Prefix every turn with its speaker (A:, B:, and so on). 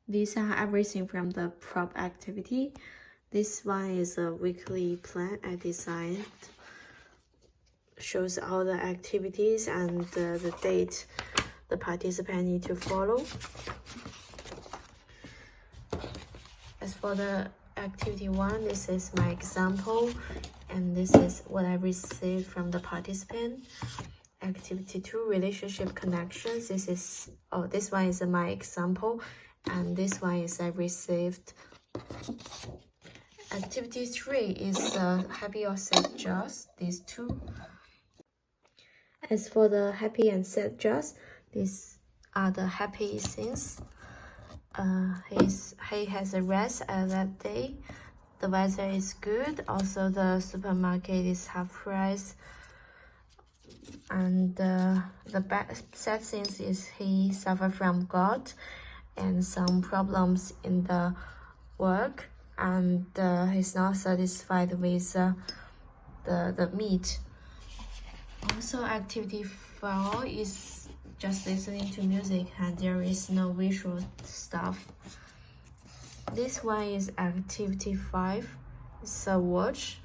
A: These are everything from the prop activity. This one is a weekly plan I designed. Shows all the activities and the date the participant need to follow. As for the activity 1, this is my example, and this is what I received from the participant. Activity 2, relationship connections. This one is my example, and this one is I received. Activity 3 is happy or sad jobs, these two. As for the happy and sad jobs, these are the happy things. He has a rest that day. The weather is good. Also, the supermarket is half price. And the sad thing is he suffered from gout and some problems in the work, and he's not satisfied with the meat. Also, activity 4 is just listening to music, and there is no visual stuff. This one is activity 5. It's a watch.